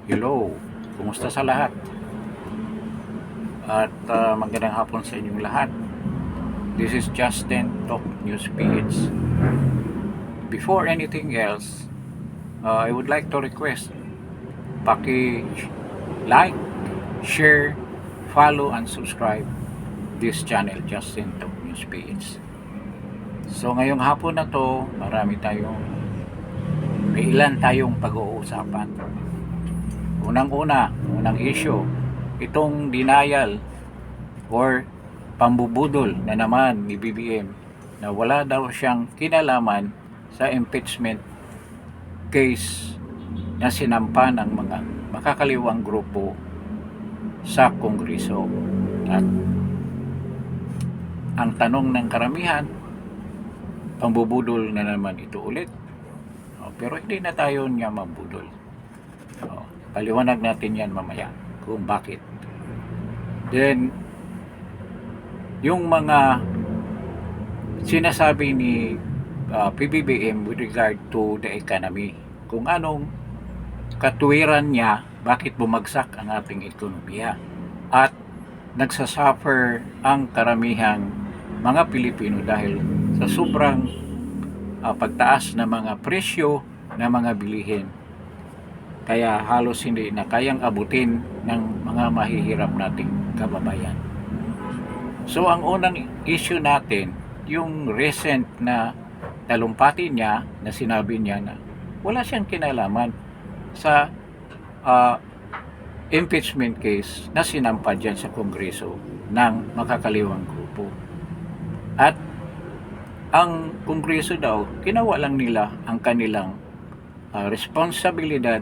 Hello, kumusta sa lahat? At magandang hapon sa inyong lahat. This is Justin Talk News PH. Before anything else, I would like to request like, share, follow, and subscribe this channel, Justin Talk News PH. So ngayong hapon na to, may ilan tayong pag-uusapan. Unang issue, itong denial or pambubudol na naman ni BBM na wala daw siyang kinalaman sa impeachment case na sinampa ng mga makakaliwang grupo sa Kongreso. At ang tanong ng karamihan, pambubudol na naman ito ulit. Pero hindi na tayo niya mambudol. Paliwanag natin yan mamaya kung bakit. Then, yung mga sinasabi ni PBBM with regard to the economy, kung anong katuwiran niya bakit bumagsak ang ating ekonomiya at nagsasuffer ang karamihang mga Pilipino dahil sa sobrang pagtaas na mga presyo ng mga bilihin. Kaya halos hindi na kayang abutin ng mga mahihirap nating kababayan. So ang unang issue natin, yung recent na talumpati niya na sinabi niya na wala siyang kinalaman sa impeachment case na sinampa dyan sa Kongreso ng makakaliwang grupo. At ang Kongreso daw, ginawa lang nila ang kanilang responsibilidad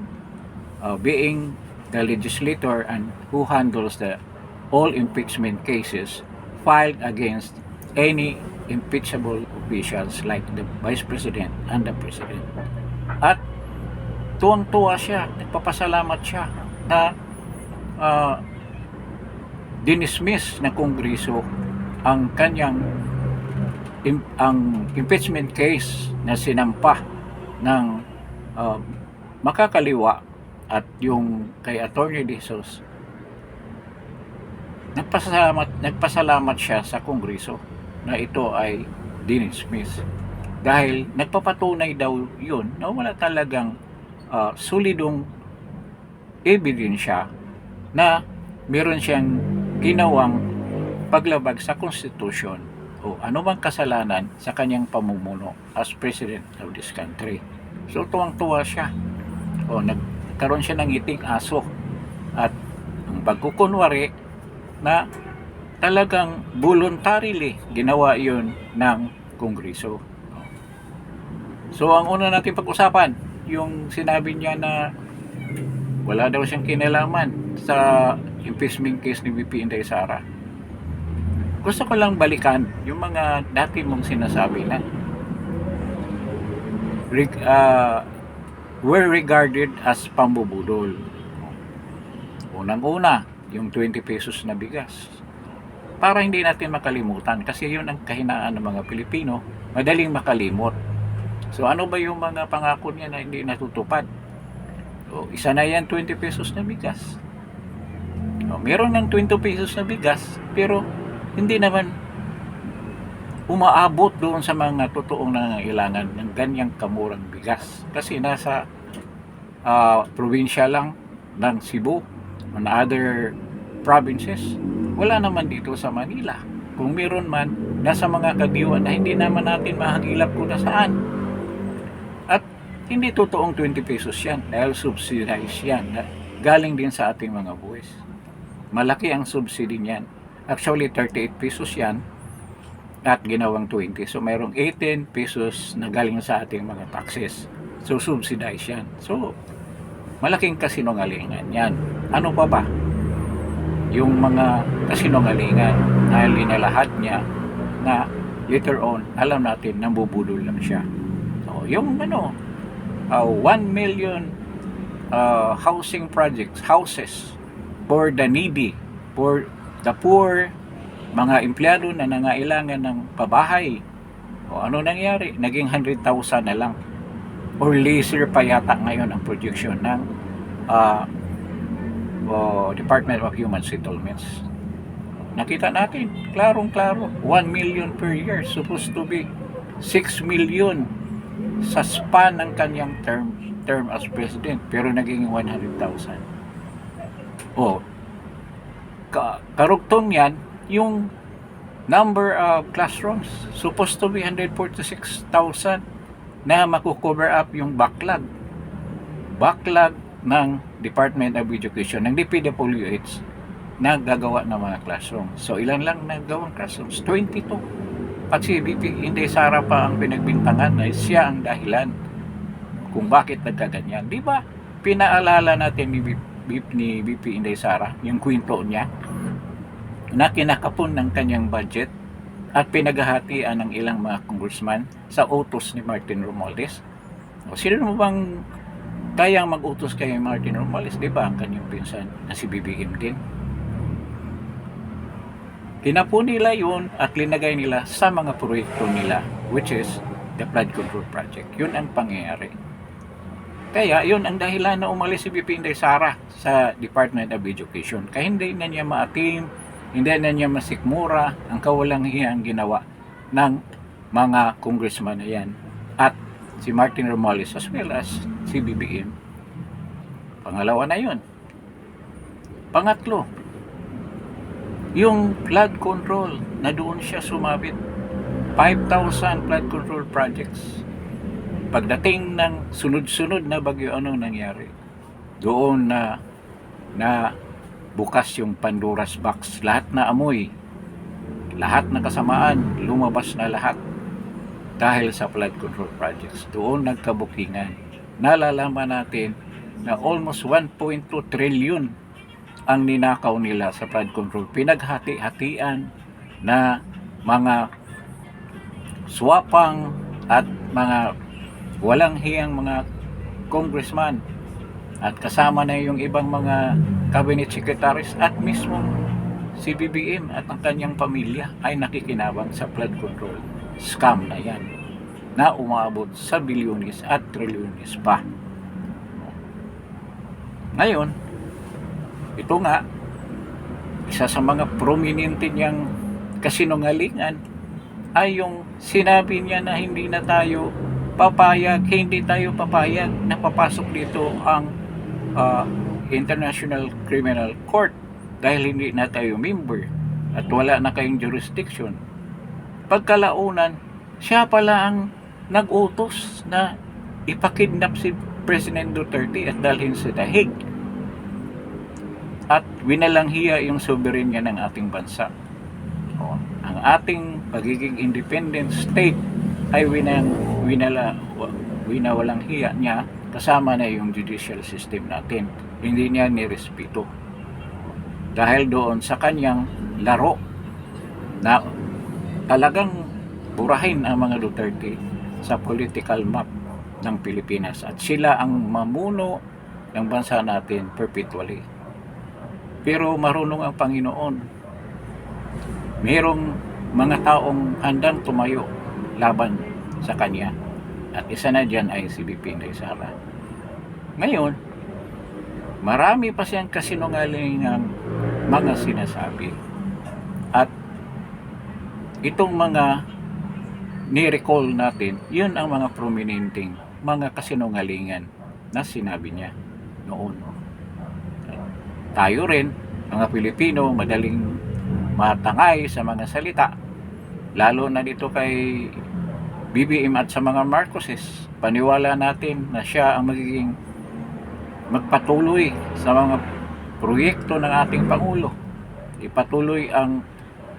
being the legislator and who handles the all impeachment cases filed against any impeachable officials like the Vice President and the President. At tuwang-tuwa siya, nagpapasalamat siya na dinismiss ng Kongreso ang kanyang ang impeachment case na sinampa ng makakaliwa at yung kay Attorney De Jesus. Nagpasalamat siya sa Kongreso na ito ay dinismiss dahil nagpapatunay daw yun na wala talagang solidong ebidensya na meron siyang ginawang paglabag sa konstitusyon o anumang kasalanan sa kanyang pamumuno as President of this country. So tuwang-tuwa siya. Nagkaroon siya ng ngiting aso at ang pagkukunwari na talagang voluntarily ginawa yun ng Kongreso. So ang una natin pag-usapan, yung sinabi niya na wala daw siyang kinalaman sa impeachment case ni VP Inday Sara. Gusto ko lang balikan yung mga dati mong sinasabi na were regarded as pambubudol. Unang-una, yung 20 pesos na bigas. Para hindi natin makalimutan kasi yun ang kahinaan ng mga Pilipino, madaling makalimot. So ano ba yung mga pangako niya na hindi natutupad? Isa na yan 20 pesos na bigas. Meron ng 20 pesos na bigas pero hindi naman umaabot doon sa mga totoong nangangailangan ng ganyang kamurang bigas. Kasi nasa probinsya lang ng Cebu and other provinces. Wala naman dito sa Manila. Kung meron man, nasa mga kadiwan na hindi naman natin mahagilap kung nasaan. At hindi totoong 20 pesos yan dahil subsidized yan. Galing din sa ating mga buwis. Malaki ang subsidy niyan. Actually, 38 pesos yan at ginawang 20. So, mayroong 18 pesos na galing sa ating mga taxes. So, subsidized yan. So, malaking kasinungalingan yan. Ano pa ba? Yung mga kasinungalingan na linalahad niya na later on, alam natin, nambubudol lang siya. So, yung 1 million housing projects, houses for the needy, for the poor, mga empleyado na nangailangan ng pabahay. Ano nangyari? Naging 100,000 na lang. Or lesser pa yata ngayon ang projection ng o Department of Human Settlements. Nakita natin, klarong-klaro, 1 million per year, supposed to be 6 million sa span ng kanyang term as president, pero naging 100,000. O, karugtong yan, yung number of classrooms, supposed to be 146,000 na makukover up yung backlog ng Department of Education, ng DPWH, na gagawa ng mga classroom. So, ilan lang nagawang classrooms? 22. At si VP Inday Sara pa ang pinagbintangan na siya ang dahilan kung bakit nagkaganyan. Di ba? Pinaalala natin ni VP Inday Sara yung kwento niya na kinakapon ng kanyang budget at pinaghahatian ng ilang mga congressman sa utos ni Martin Romualdez. O, sino mo bang kayang mag-utos kay Martin Romualdez? Di ba ang kanyang pinsan na si BBM din? Tinapon nila yun at linagay nila sa mga proyekto nila, which is the flood control project. Yun ang pangyayari. Kaya yun ang dahilan na umalis si VP Inday Sara sa Department of Education. Kaya hindi na niya maatim, hindi na niya masikmura ang kawalang hiyang ginawa ng mga congressman na yan at si Martin Romualdez as well as si BBM. Pangalawa na yun. Pangatlo, yung flood control na doon siya sumabit, 5,000 flood control projects. Pagdating ng sunod-sunod na bagyo, ano nangyari? Doon na bukas yung Pandora's box. Lahat na amoy, lahat na kasamaan, lumabas na lahat dahil sa flood control projects. Doon nagkabukingan. Nalalaman natin na almost 1.2 trillion ang ninakaw nila sa flood control. Pinaghati-hatian na mga swapang at mga walang hiyang mga congressman at kasama na yung ibang mga cabinet secretaries at mismo si BBM at ang kanyang pamilya ay nakikinabang sa flood control scam na yan na umaabot sa bilyones at trilyones pa. Ngayon, ito nga, isa sa mga prominente niyang kasinungalingan ay yung sinabi niya na hindi tayo papayag na papasok dito ang International Criminal Court dahil hindi na tayo member at wala na kayong jurisdiction. Pagkalaunan, siya pala ang nag-utos na ipakidnap si President Duterte at dalhin sa dahig at winalanghiya yung soberenya ng ating bansa. O, ang ating pagiging independent state ay winawalanghiya niya, kasama na yung judicial system natin. Hindi niya nirespeto dahil doon sa kanyang laro na talagang burahin ang mga Duterte sa political map ng Pilipinas at sila ang mamuno ng bansa natin perpetually. Pero marunong ang Panginoon. Merong mga taong handang tumayo laban sa kanya. At isa na dyan ay si VP Inday Sara. Ngayon, marami pa siyang kasinungalingang mga sinasabi. At itong mga ni-recall natin, yun ang mga prominenteng mga kasinungalingan na sinabi niya noon. Tayo rin, mga Pilipino, madaling matangay sa mga salita. Lalo na dito kay BBM at sa mga Marcoses. Paniwala natin na siya ang magpatuloy sa mga proyekto ng ating Pangulo. Ipatuloy ang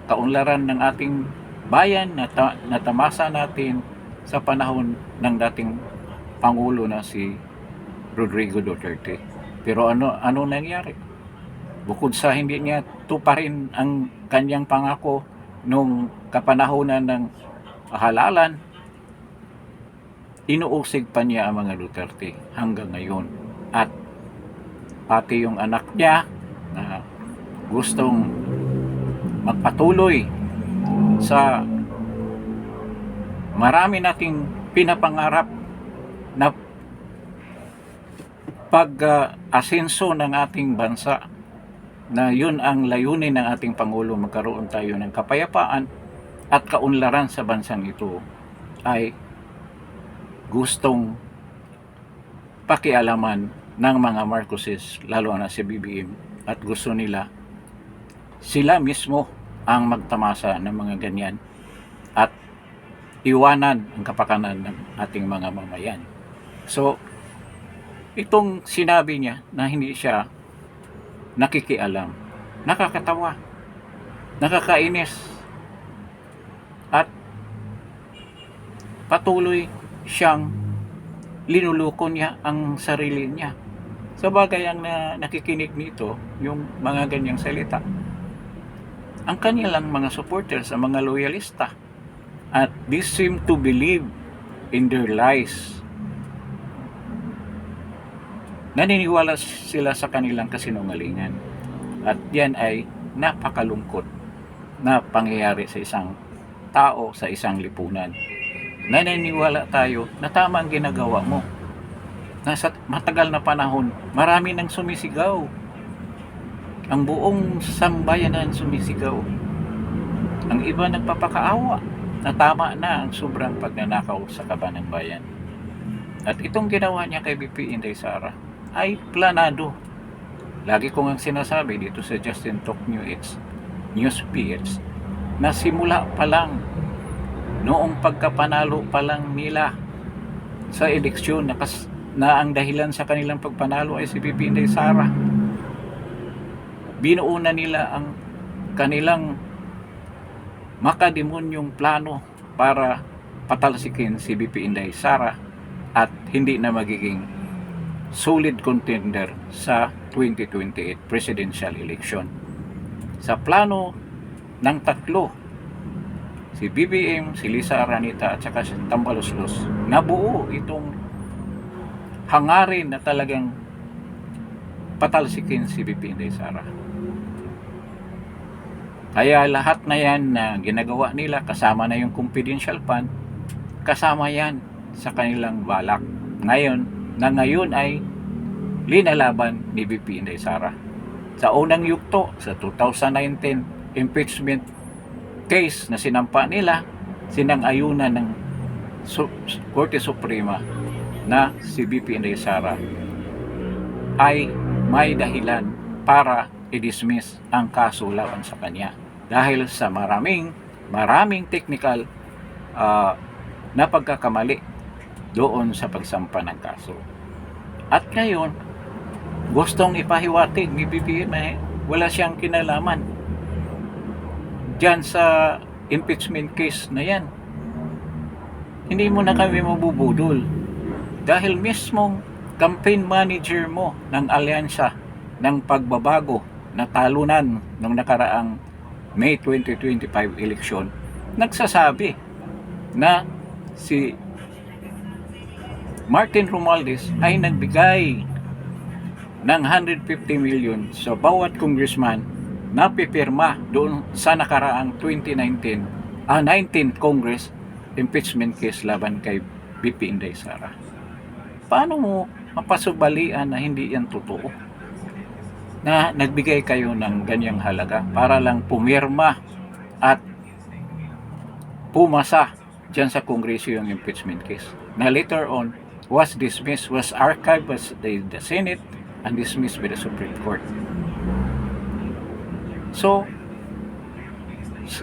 kaunlaran ng ating bayan na natamasa natin sa panahon ng dating Pangulo na si Rodrigo Duterte. Pero ano nangyari? Bukod sa hindi niya tuparin ang kanyang pangako nung kapanahonan ng halalan, inuusig pa niya ang mga Duterte hanggang ngayon. At pati yung anak niya na gustong magpatuloy sa marami nating pinapangarap na pag-asenso ng ating bansa na yun ang layunin ng ating Pangulo, magkaroon tayo ng kapayapaan at kaunlaran sa bansang ito, ay gustong pakialaman ng mga Marcoses, lalo na si BBM, at gusto nila sila mismo ang magtamasa ng mga ganyan at iwanan ang kapakanan ng ating mga mamayan. So, itong sinabi niya na hindi siya nakikialam, nakakatawa, nakakainis, at patuloy siyang linuloko niya ang sarili niya. Sa bagay ang nakikinig nito, yung mga ganyang salita, ang kanilang mga supporters, ang mga loyalista, at they seem to believe in their lies. Naniniwala sila sa kanilang kasinungalingan, at yan ay napakalungkot na pangyayari sa isang tao, sa isang lipunan. Naniniwala tayo na tama ang ginagawa mo. Nasa matagal na panahon, marami nang sumisigaw. Ang buong sambayanan sumisigaw. Ang iba nagpapakaawa na tama na ang sobrang pagnanakaw sa kaban ng bayan. At itong ginawa niya kay BP Inday Sara ay planado. Lagi ko ngang sinasabi dito sa Justin Talk News PH na simula pa lang, noong pagkapanalo pa lang nila sa eleksyon, na ang dahilan sa kanilang pagpanalo ay si BP Inday Sara. Binuuna nila ang kanilang makademonyong plano para patalsikin si BP Inday Sara at hindi na magiging solid contender sa 2028 presidential election. Sa plano ng tatlo, si BBM, si Lisa Aranita at saka si Tambaloslos, nabuo itong hangarin na talagang patalsikin si BP Inday Sara. Kaya lahat na yan na ginagawa nila, kasama na yung confidential fund, kasama yan sa kanilang balak. Ngayon ay linalaban ni BP Inday Sara. Sa unang yugto, sa 2019 impeachment case na sinampa nila, sinang-ayunan ng Korte Suprema na si BP Inday Sara ay may dahilan para i-dismiss ang kaso laban sa kanya dahil sa maraming technical na pagkakamali doon sa pagsampa ng kaso. At ngayon, gustong ipahiwatig ni BBM wala siyang kinalaman dyan sa impeachment case na yan. Hindi mo na kami mabubudol dahil mismong campaign manager mo ng alyansa ng pagbabago na talunan ng nakaraang May 2025 election nagsasabi na si Martin Romualdez ay nagbigay ng 150 million sa bawat congressman na pipirma doon sa nakaraang 19th Congress impeachment case laban kay BP Inday Sara. Paano mo mapasubalian na hindi yan totoo? Na nagbigay kayo ng ganyang halaga para lang pumirma at pumasa dyan sa Kongreso yung impeachment case na later on was dismissed, was archived by the Senate and dismissed by the Supreme Court. So,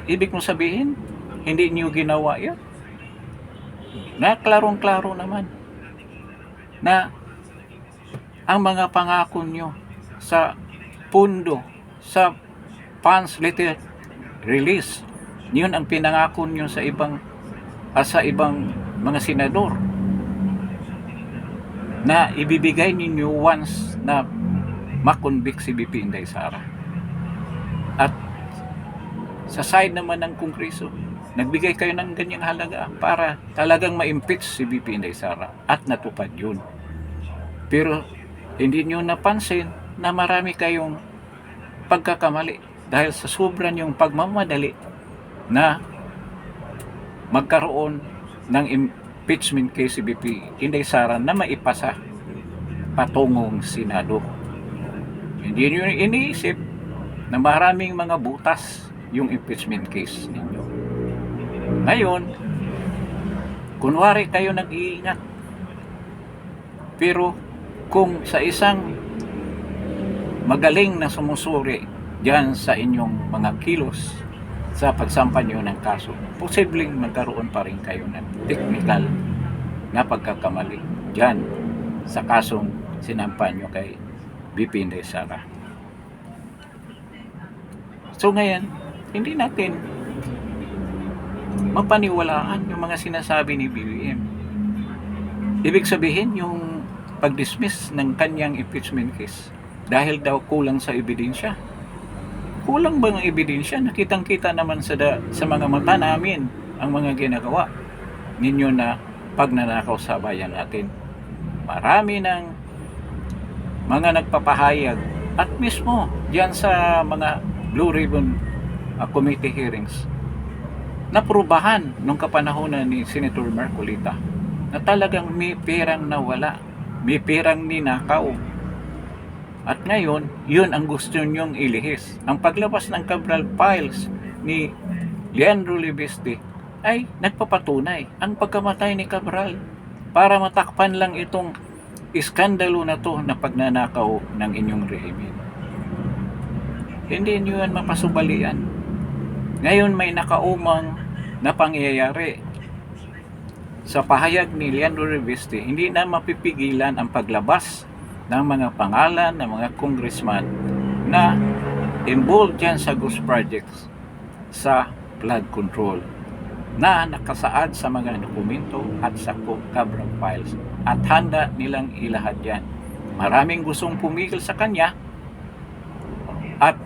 ibig mong sabihin, hindi niyo ginawa yun? Na klarong-klaro naman na ang mga pangako nyo sa pundo, sa funds letter release, yun ang pinangako nyo sa ibang mga senador na ibibigay ninyo once na makonvict si BP Inday Sara. At sa side naman ng Kongreso, nagbigay kayo ng ganyang halaga para talagang ma-impeach si BP Inday Sara at natupad yun. Pero hindi nyo napansin na marami kayong pagkakamali dahil sa sobrang yung pagmamadali na magkaroon ng impeachment case si BP Inday Sara na maipasa patungong Senado. Hindi nyo iniisip na maraming mga butas yung impeachment case ninyo. Ngayon, kunwari kayo nag-iingat, pero kung sa isang magaling na sumusuri diyan sa inyong mga kilos sa pagsampa nyo ng kaso, posibleng magkaroon pa rin kayo ng technical na pagkakamali diyan sa kasong sinampa nyo kay VP Inday Sara. So ngayon, hindi natin mapaniwalaan yung mga sinasabi ni BBM. Ibig sabihin yung pag-dismiss ng kanyang impeachment case dahil daw kulang sa ebidensya. Kulang ba ng ebidensya? Nakitang-kita naman sa mga mata namin ang mga ginagawa ninyo na pagnanakaw sa bayan natin. Marami ng mga nagpapahayag at mismo diyan sa mga Blue Ribbon Committee hearings naprubahan nung kapanahonan ni Senator Marcolita na talagang may perang nawala, may perang ninakaw. At ngayon, yun ang gusto nyong ilihis. Ang paglabas ng Cabral files ni Leandro Libeste ay nagpapatunay ang pagkamatay ni Cabral para matakpan lang itong iskandalo na to na pagnanakaw ng inyong rehimen. Hindi nyo yan mapasubalian. Ngayon may nakaumang na pangyayari. Sa pahayag ni Leandro Libeste, hindi na mapipigilan ang paglabas ng mga pangalan ng mga congressman na involved dyan sa ghost projects sa flood control na nakasaad sa mga dokumento at sa Cabral files at handa nilang ilahad yan. Maraming gustong pumigil sa kanya at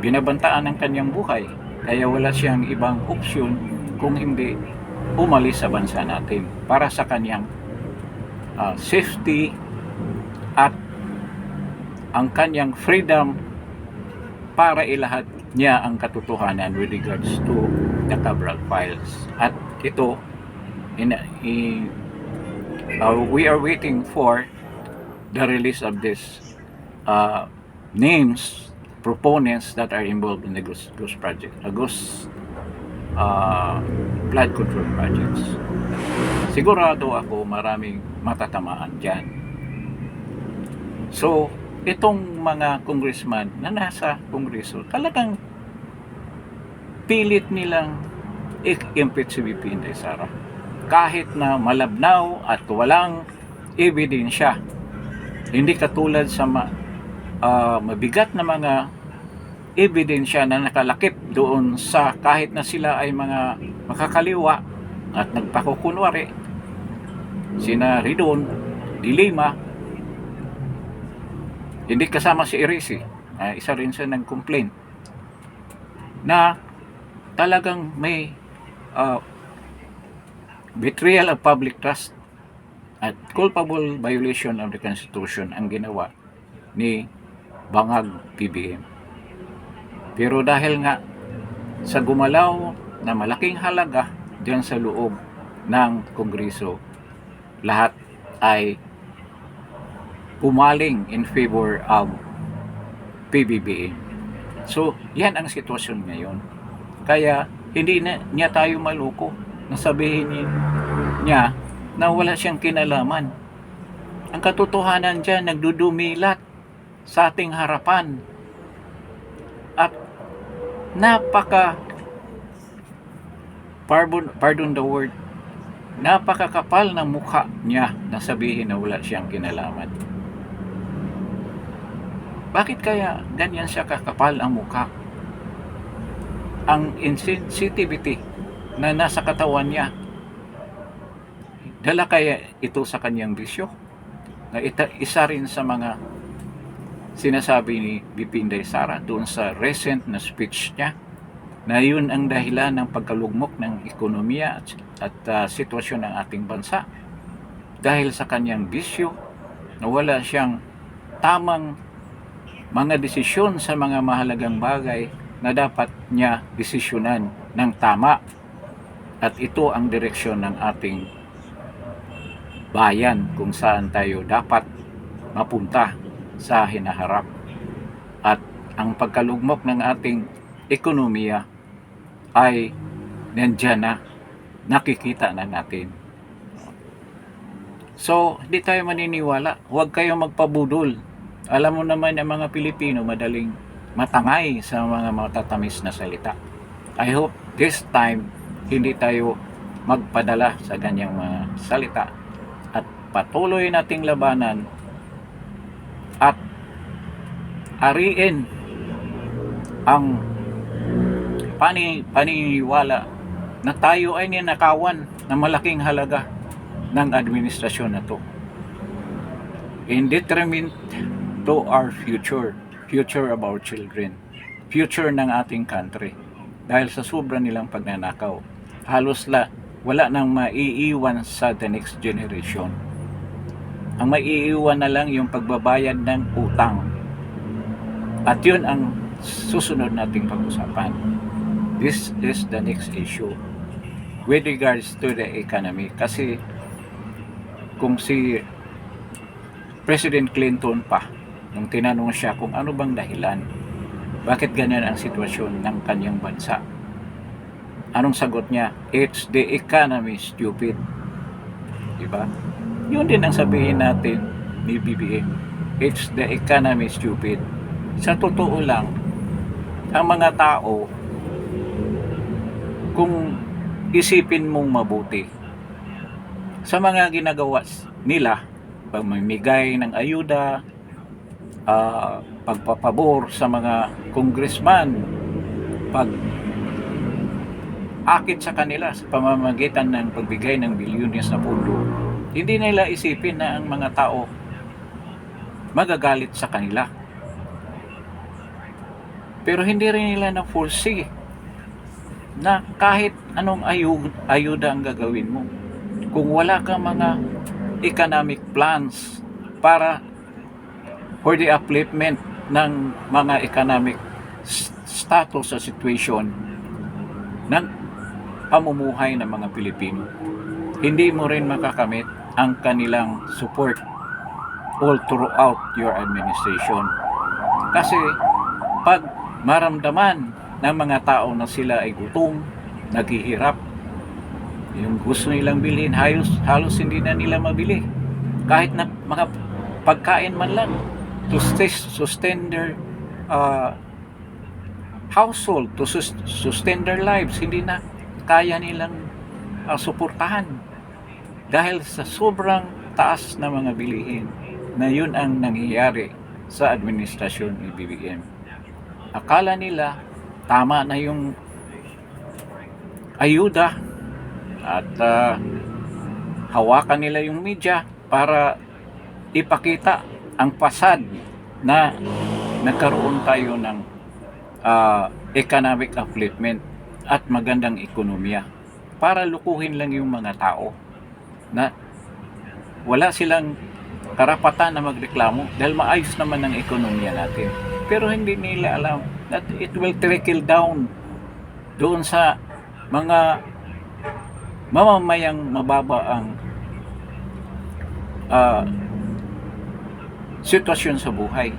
binabantaan ng kanyang buhay, kaya wala siyang ibang opsyon kung hindi umalis sa bansa natin para sa kanyang safety at ang kanyang freedom para ilahad niya ang katotohanan with regards to the Cabral files. At ito, we are waiting for the release of this names, proponents that are involved in the ghost project, flood control projects. Sigurado ako maraming matatamaan dyan. So, itong mga congressman na nasa kongreso, talagang pilit nilang i-impeach si VP Inday Sara. Kahit na malabnaw at walang ebidensya. Hindi katulad sa mabigat na mga ebidensya na nakalakip doon sa kahit na sila ay mga makakaliwa at nagpakukunwari. Sina Ridon, Dilima, hindi kasama si Erisi, isa rin siya nag-complain na talagang may betrayal of public trust at culpable violation of the Constitution ang ginawa ni Bangag PBM. Pero dahil nga sa gumalaw na malaking halaga diyan sa loob ng Kongreso, lahat ay pumaling in favor of PBBM. So, yan ang sitwasyon ngayon. Kaya, hindi na niya tayo maloko na sabihin niya na wala siyang kinalaman. Ang katotohanan dyan, nagdudumilat sa ating harapan. At pardon the word, napakakapal ng mukha niya na sabihin na wala siyang kinalaman. Bakit kaya ganyan siya kakapal ang mukha? Ang insensitivity na nasa katawan niya, dala kaya ito sa kanyang bisyo? Na isa rin sa mga sinasabi ni VP Inday Sara doon sa recent na speech niya, na yun ang dahilan ng pagkalugmok ng ekonomiya at sitwasyon ng ating bansa. Dahil sa kanyang bisyo, na wala siyang tamang mga desisyon sa mga mahalagang bagay na dapat niya desisyonan ng tama. At ito ang direksyon ng ating bayan kung saan tayo dapat mapunta sa hinaharap. At ang pagkalugmok ng ating ekonomiya ay nandyan na, nakikita na natin. So, hindi tayo maniniwala. Huwag kayong magpabudol. Alam mo naman ang mga Pilipino madaling matangay sa mga matatamis na salita. I hope this time hindi tayo magpadala sa ganyang mga salita at patuloy nating labanan at ariin ang paniniwala na tayo ay ninakawan ng malaking halaga ng administrasyon na to in detriment to our future of our children, future ng ating country. Dahil sa sobra nilang pagnanakaw, halos wala nang maiiwan sa the next generation. Ang maiiwan na lang yung pagbabayad ng utang. At yun ang susunod nating pag-usapan. This is the next issue with regards to the economy. Kasi kung si President Clinton pa, nung tinanong siya kung ano bang dahilan, bakit ganyan ang sitwasyon ng kanyang bansa, anong sagot niya? It's the economy, stupid. Diba? Yun din ang sabihin natin ni BBM. It's the economy, stupid. Sa totoo lang, ang mga tao, kung isipin mong mabuti, sa mga ginagawa nila, pagmamigay ng ayuda, pagpapabor sa mga congressman, akit sa kanila sa pamamagitan ng pagbigay ng bilyones na pondo, hindi nila isipin na ang mga tao magagalit sa kanila. Pero hindi rin nila na-foresee na kahit anong ayuda ang gagawin mo, kung wala kang mga economic plans para for the upliftment ng mga economic status sa situation ng pamumuhay ng mga Pilipino, hindi mo rin makakamit ang kanilang support all throughout your administration. Kasi pag maramdaman ng mga tao na sila ay gutom, naghihirap, yung gusto nilang bilhin, halos hindi na nila mabili. Kahit na mga pagkain man lang to sustain their household, to sustain their lives, hindi na kaya nilang suportahan dahil sa sobrang taas na mga bilihin na yun ang nangyayari sa administrasyon ni BBM. Akala nila tama na yung ayuda at hawakan nila yung media para ipakita ang pasad na nagkaroon tayo ng economic upliftment at magandang ekonomiya, para lukuhin lang yung mga tao na wala silang karapatan na magreklamo dahil maayos naman ang ekonomiya natin. Pero hindi nila alam that it will trickle down doon sa mga mamamayang mababa ang sitwasyon sa buhay,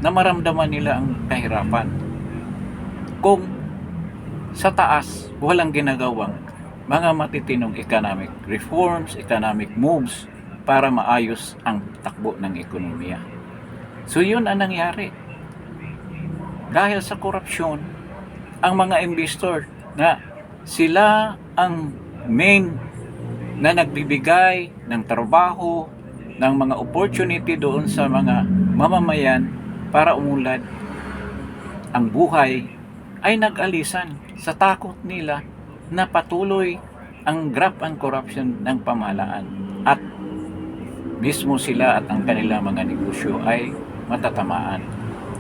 na maramdaman nila ang kahirapan kung sa taas walang ginagawang mga matitinong economic reforms, economic moves para maayos ang takbo ng ekonomiya. So yun ang nangyari. Dahil sa korupsyon, ang mga investor na sila ang main na nagbibigay ng trabaho, ng mga opportunity doon sa mga mamamayan para umunlad ang buhay, ay nag-alisan sa takot nila na patuloy ang graft and corruption ng pamahalaan at mismo sila at ang kanilang mga negosyo ay matatamaan.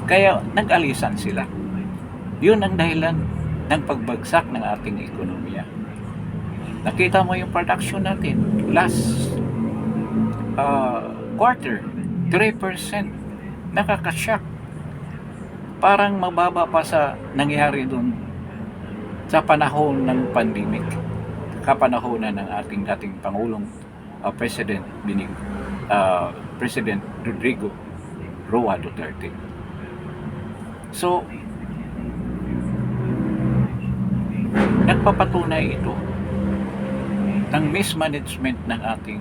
Kaya nag-alisan sila. Yun ang dahilan ng pagbagsak ng ating ekonomiya. Nakita mo yung production natin last quarter, 3%. Nakakashock. Parang mababa pa sa nangyari dun sa panahon ng pandemic, kapanahonan ng ating dating Pangulong President Rodrigo Roa Duterte. So, nagpapatunay ito ng mismanagement ng ating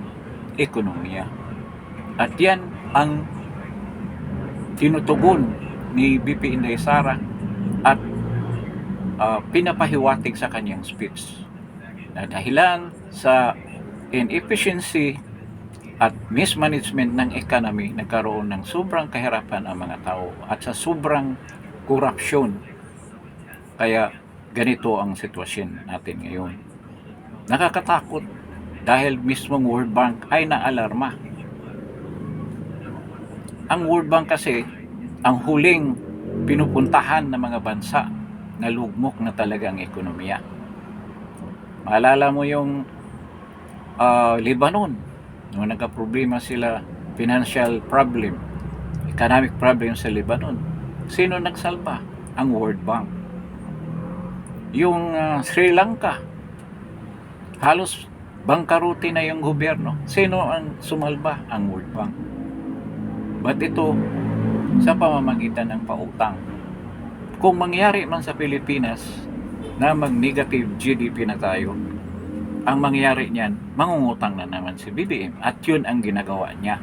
ekonomiya. At yan ang tinutugon ni BP Inday Sara at pinapahiwatig sa kanyang speech na dahilan sa inefficiency at mismanagement ng economy, nagkaroon ng sobrang kahirapan ang mga tao at sa sobrang korupsyon. Kaya ganito ang sitwasyon natin ngayon. Nakakatakot dahil mismong World Bank ay naalarma. Ang World Bank kasi ang huling pinupuntahan ng mga bansa na lugmok na talaga ang ekonomiya. Maalala mo yung Lebanon, nung nagka-problema sila, financial problem, economic problem sa Lebanon. Sino nagsalba? Ang World Bank. Yung Sri Lanka, halos bangkaruti na yung gobyerno. Sino ang sumalba? Ang World Bank. But ito, sa pamamagitan ng pautang. Kung mangyari man sa Pilipinas na mag-negative GDP na tayo, ang mangyari niyan, mangungutang na naman si BBM at yun ang ginagawa niya.